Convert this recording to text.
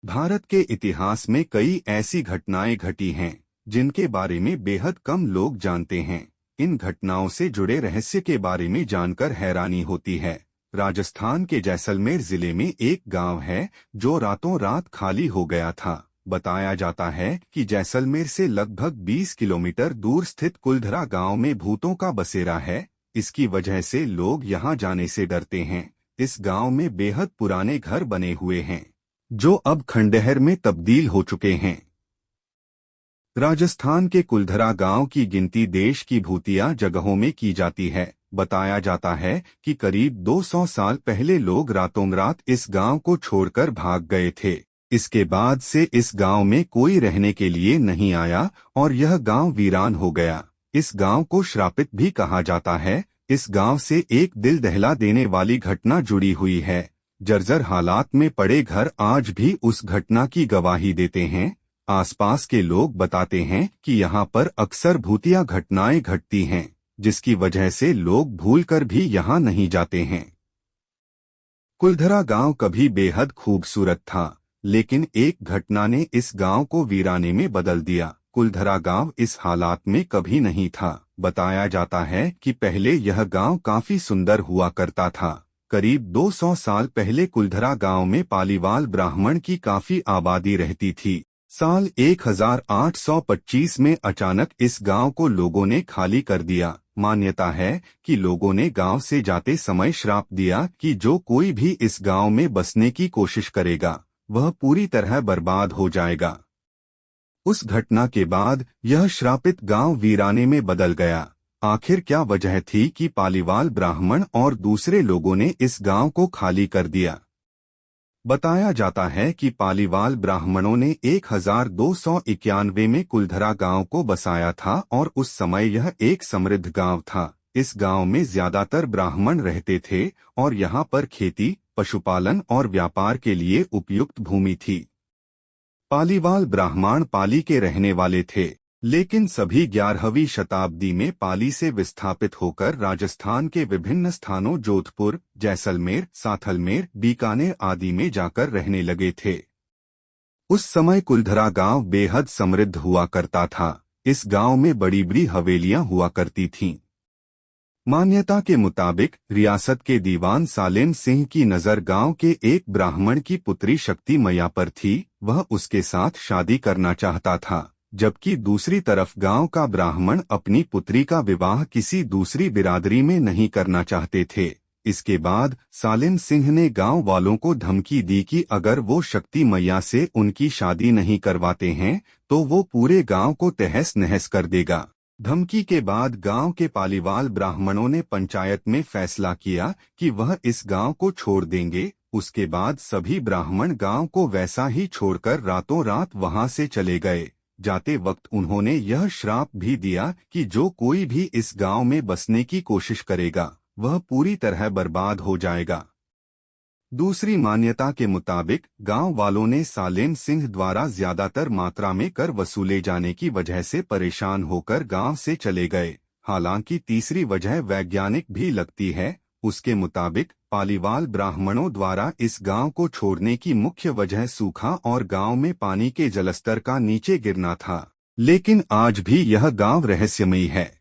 भारत के इतिहास में कई ऐसी घटनाएं घटी हैं जिनके बारे में बेहद कम लोग जानते हैं। इन घटनाओं से जुड़े रहस्य के बारे में जानकर हैरानी होती है। राजस्थान के जैसलमेर जिले में एक गांव है जो रातों रात खाली हो गया था। बताया जाता है कि जैसलमेर से लगभग 20 किलोमीटर दूर स्थित कुलधरा गांव में भूतों का बसेरा है। इसकी वजह से लोग यहां जाने से डरते हैं। इस गांव में बेहद पुराने घर बने हुए हैं जो अब खंडहर में तब्दील हो चुके हैं। राजस्थान के कुलधरा गांव की गिनती देश की भूतिया जगहों में की जाती है। बताया जाता है कि करीब 200 साल पहले लोग रातों रात इस गांव को छोड़कर भाग गए थे। इसके बाद से इस गांव में कोई रहने के लिए नहीं आया और यह गांव वीरान हो गया। इस गांव को श्रापित भी कहा जाता है। इस गांव से एक दिल दहला देने वाली घटना जुड़ी हुई है। जर्जर हालात में पड़े घर आज भी उस घटना की गवाही देते हैं। आसपास के लोग बताते हैं कि यहाँ पर अक्सर भूतिया घटनाएं घटती हैं, जिसकी वजह से लोग भूलकर भी यहाँ नहीं जाते हैं। कुलधरा गांव कभी बेहद खूबसूरत था, लेकिन एक घटना ने इस गांव को वीराने में बदल दिया। कुलधरा गांव इस हालात में कभी नहीं था। बताया जाता है कि पहले यह गांव काफी सुंदर हुआ करता था। करीब 200 साल पहले कुलधरा गांव में पालीवाल ब्राह्मण की काफी आबादी रहती थी। साल 1825 में अचानक इस गांव को लोगों ने खाली कर दिया। मान्यता है कि लोगों ने गांव से जाते समय श्राप दिया कि जो कोई भी इस गांव में बसने की कोशिश करेगा वह पूरी तरह बर्बाद हो जाएगा। उस घटना के बाद यह श्रापित गांव वीराने में बदल गया। आखिर क्या वजह थी कि पालीवाल ब्राह्मण और दूसरे लोगों ने इस गांव को खाली कर दिया? बताया जाता है कि पालीवाल ब्राह्मणों ने 1291 में कुलधरा गांव को बसाया था और उस समय यह एक समृद्ध गांव था। इस गांव में ज्यादातर ब्राह्मण रहते थे और यहां पर खेती, पशुपालन और व्यापार के लिए उपयुक्त भूमि थी। पालीवाल ब्राह्मण पाली के रहने वाले थे, लेकिन सभी 11वीं शताब्दी में पाली से विस्थापित होकर राजस्थान के विभिन्न स्थानों जोधपुर, जैसलमेर, साथलमेर, बीकानेर आदि में जाकर रहने लगे थे। उस समय कुलधरा गांव बेहद समृद्ध हुआ करता था। इस गांव में बड़ी बड़ी हवेलियां हुआ करती थीं। मान्यता के मुताबिक रियासत के दीवान सालेम सिंह की नजर गांव के एक ब्राह्मण की पुत्री शक्ति मैया पर थी। वह उसके साथ शादी करना चाहता था, जबकि दूसरी तरफ गांव का ब्राह्मण अपनी पुत्री का विवाह किसी दूसरी बिरादरी में नहीं करना चाहते थे। इसके बाद सालेम सिंह ने गांव वालों को धमकी दी कि अगर वो शक्ति मैया से उनकी शादी नहीं करवाते हैं तो वो पूरे गांव को तहस नहस कर देगा। धमकी के बाद गांव के पालीवाल ब्राह्मणों ने पंचायत में फैसला किया कि वह इस गांव को छोड़ देंगे। उसके बाद सभी ब्राह्मण गांव को वैसा ही छोड़कर रातों रात वहां से चले गए। जाते वक्त उन्होंने यह श्राप भी दिया कि जो कोई भी इस गांव में बसने की कोशिश करेगा वह पूरी तरह बर्बाद हो जाएगा। दूसरी मान्यता के मुताबिक गांव वालों ने सालेम सिंह द्वारा ज्यादातर मात्रा में कर वसूले जाने की वजह से परेशान होकर गांव से चले गए। हालांकि तीसरी वजह वैज्ञानिक भी लगती है। उसके मुताबिक पालीवाल ब्राह्मणों द्वारा इस गांव को छोड़ने की मुख्य वजह सूखा और गांव में पानी के जलस्तर का नीचे गिरना था। लेकिन आज भी यह गांव रहस्यमयी है।